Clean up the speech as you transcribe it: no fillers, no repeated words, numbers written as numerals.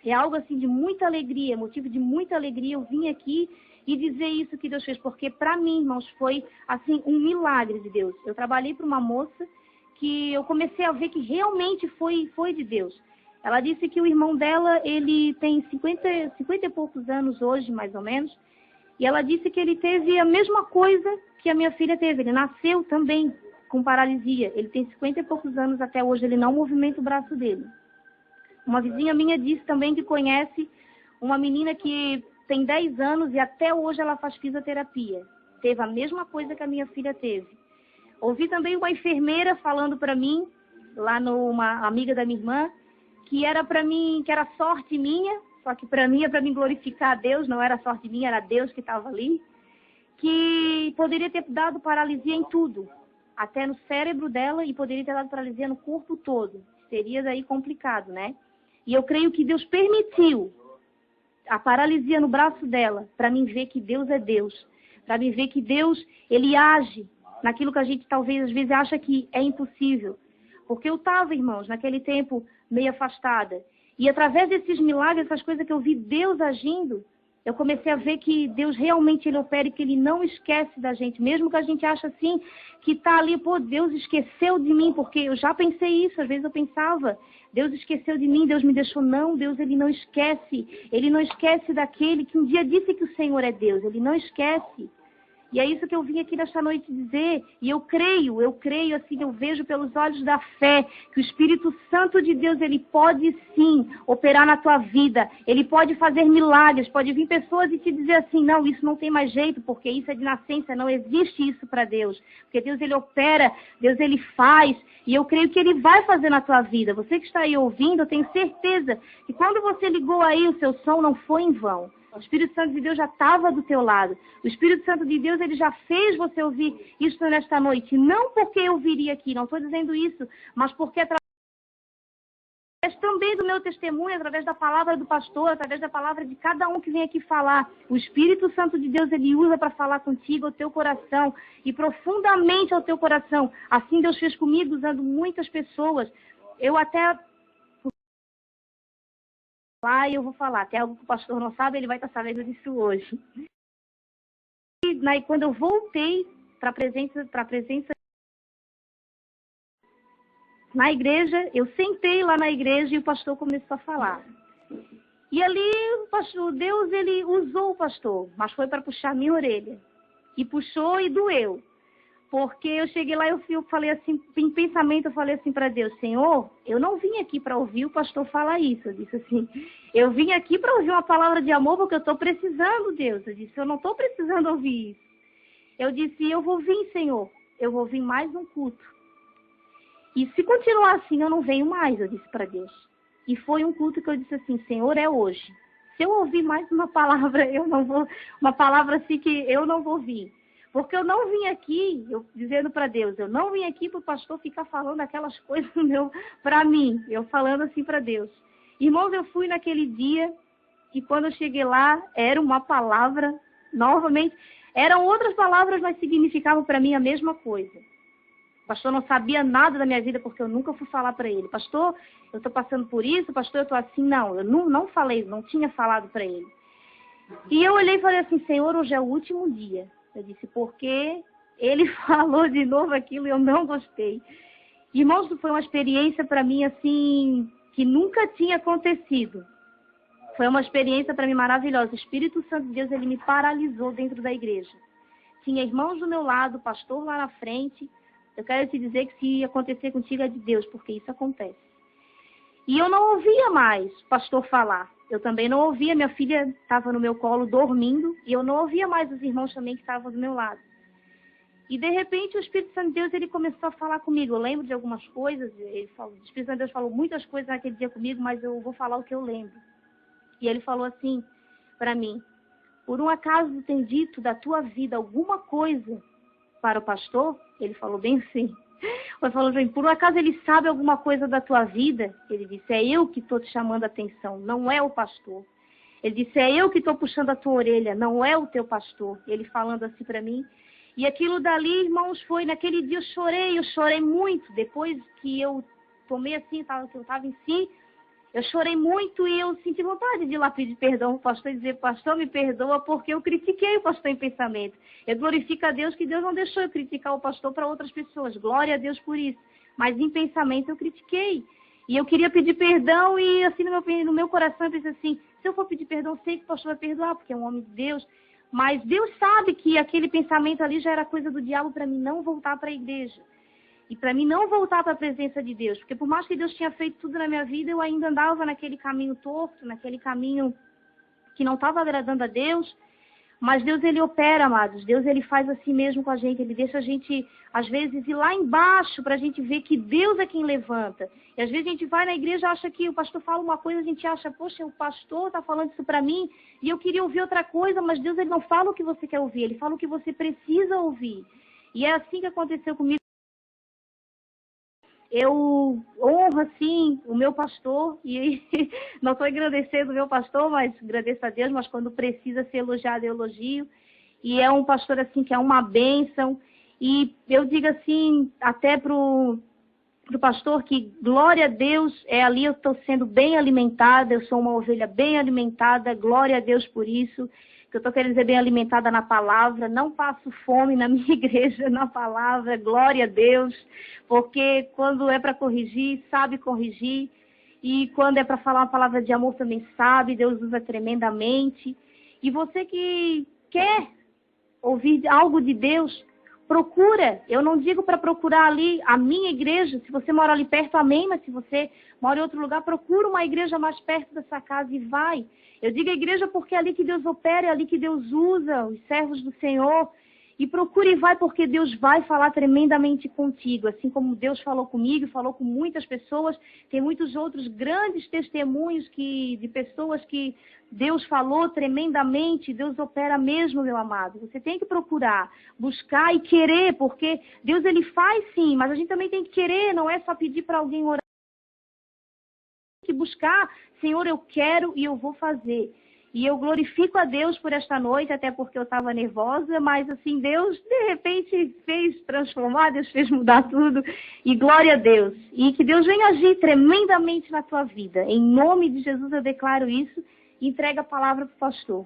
É algo assim de muita alegria, motivo de muita alegria eu vim aqui e dizer isso que Deus fez, porque para mim, irmãos, foi assim um milagre de Deus. Eu trabalhei para uma moça que eu comecei a ver que realmente foi de Deus. Ela disse que o irmão dela, ele tem 50 e poucos anos hoje, mais ou menos, e ela disse que ele teve a mesma coisa que a minha filha teve. Ele nasceu também com paralisia. Ele tem 50 e poucos anos até hoje, ele não movimenta o braço dele. Uma vizinha minha disse também que conhece uma menina que tem 10 anos e até hoje ela faz fisioterapia. Teve a mesma coisa que a minha filha teve. Ouvi também uma enfermeira falando para mim, lá uma amiga da minha irmã, que era para mim, que era sorte minha, só que para mim é para mim glorificar a Deus, não era sorte minha, era Deus que estava ali, que poderia ter dado paralisia em tudo, até no cérebro dela, e poderia ter dado paralisia no corpo todo. Seria daí complicado, né? E eu creio que Deus permitiu a paralisia no braço dela, para mim ver que Deus é Deus, para mim ver que Deus, Ele age naquilo que a gente talvez às vezes acha que é impossível. Porque eu estava, irmãos, naquele tempo meio afastada. E através desses milagres, essas coisas que eu vi Deus agindo, eu comecei a ver que Deus realmente Ele opera e que Ele não esquece da gente. Mesmo que a gente acha assim, que está ali, pô, Deus esqueceu de mim, porque eu já pensei isso, às vezes eu pensava, Deus esqueceu de mim, Deus me deixou. Não, Deus Ele não esquece. Ele não esquece daquele que um dia disse que o Senhor é Deus. Ele não esquece. E é isso que eu vim aqui nesta noite dizer, e eu creio, assim, eu vejo pelos olhos da fé, que o Espírito Santo de Deus, ele pode sim operar na tua vida, ele pode fazer milagres, pode vir pessoas e te dizer assim, não, isso não tem mais jeito, porque isso é de nascença, não existe isso para Deus, porque Deus, ele opera, Deus, ele faz, e eu creio que ele vai fazer na tua vida. Você que está aí ouvindo, eu tenho certeza que quando você ligou aí o seu som, não foi em vão. O Espírito Santo de Deus já estava do teu lado. O Espírito Santo de Deus, ele já fez você ouvir isso nesta noite. Não porque eu viria aqui, não estou dizendo isso, mas porque através também do meu testemunho, através da palavra do pastor, através da palavra de cada um que vem aqui falar. O Espírito Santo de Deus, ele usa para falar contigo, ao teu coração, e profundamente ao teu coração. Assim Deus fez comigo, usando muitas pessoas. Eu até... E eu vou falar, até algo que o pastor não sabe, ele vai estar sabendo disso hoje. E quando eu voltei para a presença na igreja, eu sentei lá na igreja e o pastor começou a falar. E ali, o pastor, Deus, ele usou o pastor, mas foi para puxar minha orelha. E puxou e doeu. Porque eu cheguei lá e eu falei assim, em pensamento, eu falei assim para Deus, Senhor, eu não vim aqui para ouvir o pastor falar isso. Eu disse assim, eu vim aqui para ouvir uma palavra de amor porque eu estou precisando, Deus. Eu disse, eu não estou precisando ouvir isso. Eu disse, eu vou vir, Senhor, eu vou vir mais um culto. E se continuar assim, eu não venho mais, eu disse para Deus. E foi um culto que eu disse assim, Senhor, é hoje. Se eu ouvir mais uma palavra, eu não vou, uma palavra assim que eu não vou vir. Porque eu não vim aqui, eu dizendo para Deus, eu não vim aqui para o pastor ficar falando aquelas coisas para mim, eu falando assim para Deus. Irmãos, eu fui naquele dia e quando eu cheguei lá, era uma palavra, novamente, eram outras palavras, mas significavam para mim a mesma coisa. O pastor não sabia nada da minha vida porque eu nunca fui falar para ele. Pastor, eu estou passando por isso, pastor, eu estou assim. Não, eu não falei, não tinha falado para ele. E eu olhei e falei assim, Senhor, hoje é o último dia. Eu disse, porque ele falou de novo aquilo e eu não gostei. Irmãos, foi uma experiência para mim assim, que nunca tinha acontecido. Foi uma experiência para mim maravilhosa. O Espírito Santo de Deus, ele me paralisou dentro da igreja. Tinha irmãos do meu lado, pastor lá na frente. Eu quero te dizer que se acontecer contigo é de Deus, porque isso acontece. E eu não ouvia mais o pastor falar. Eu também não ouvia, minha filha estava no meu colo dormindo, e eu não ouvia mais os irmãos também que estavam do meu lado. E de repente o Espírito Santo de Deus, ele começou a falar comigo. Eu lembro de algumas coisas, o Espírito Santo de Deus falou muitas coisas naquele dia comigo, mas eu vou falar o que eu lembro. E ele falou assim para mim, por um acaso tem dito da tua vida alguma coisa para o pastor? Ele falou bem assim. Ele falou assim, por um acaso ele sabe alguma coisa da tua vida? Ele disse, é eu que estou te chamando a atenção, não é o pastor. Ele disse, é eu que estou puxando a tua orelha, não é o teu pastor. Ele falando assim para mim. E aquilo dali, irmãos, foi, naquele dia eu chorei muito. Depois que eu tomei assim, que eu estava em si, Eu chorei muito e eu senti vontade de ir lá pedir perdão ao pastor e dizer, pastor, me perdoa, porque eu critiquei o pastor em pensamento. Eu glorifico a Deus que Deus não deixou eu criticar o pastor para outras pessoas. Glória a Deus por isso. Mas em pensamento eu critiquei. E eu queria pedir perdão e assim no meu coração eu pensei assim, se eu for pedir perdão, eu sei que o pastor vai perdoar, porque é um homem de Deus. Mas Deus sabe que aquele pensamento ali já era coisa do diabo para mim não voltar para a igreja. E para mim não voltar para a presença de Deus. Porque por mais que Deus tinha feito tudo na minha vida, eu ainda andava naquele caminho torto, naquele caminho que não estava agradando a Deus. Mas Deus, Ele opera, amados. Deus, Ele faz assim mesmo com a gente. Ele deixa a gente, às vezes, ir lá embaixo para a gente ver que Deus é quem levanta. E às vezes a gente vai na igreja e acha que o pastor fala uma coisa, a gente acha, poxa, o pastor está falando isso para mim e eu queria ouvir outra coisa, mas Deus, Ele não fala o que você quer ouvir. Ele fala o que você precisa ouvir. E é assim que aconteceu comigo. Eu honro, assim, o meu pastor, e não estou agradecendo o meu pastor, mas agradeço a Deus, mas quando precisa ser elogiado, eu elogio. E é um pastor, assim, que é uma bênção. E eu digo assim, até pro pastor, que glória a Deus, ali eu estou sendo bem alimentada, eu sou uma ovelha bem alimentada, glória a Deus por isso. Que eu estou querendo dizer bem alimentada na palavra, não passo fome na minha igreja na palavra, glória a Deus, porque quando é para corrigir, sabe corrigir, e quando é para falar uma palavra de amor também sabe, Deus usa tremendamente. E você que quer ouvir algo de Deus, procura. Eu não digo para procurar ali a minha igreja, se você mora ali perto, amém, mas se você mora em outro lugar, procura uma igreja mais perto da sua casa e vai. Eu digo a igreja porque é ali que Deus opera, é ali que Deus usa os servos do Senhor. E procure e vai, porque Deus vai falar tremendamente contigo. Assim como Deus falou comigo, falou com muitas pessoas. Tem muitos outros grandes testemunhos de pessoas que Deus falou tremendamente. Deus opera mesmo, meu amado. Você tem que procurar, buscar e querer, porque Deus, Ele faz sim, mas a gente também tem que querer, não é só pedir para alguém orar. Que buscar, Senhor, eu quero e eu vou fazer. E eu glorifico a Deus por esta noite, até porque eu estava nervosa, mas assim, Deus de repente fez transformar, Deus fez mudar tudo, e glória a Deus. E que Deus venha agir tremendamente na tua vida. Em nome de Jesus eu declaro isso e entrego a palavra para o pastor.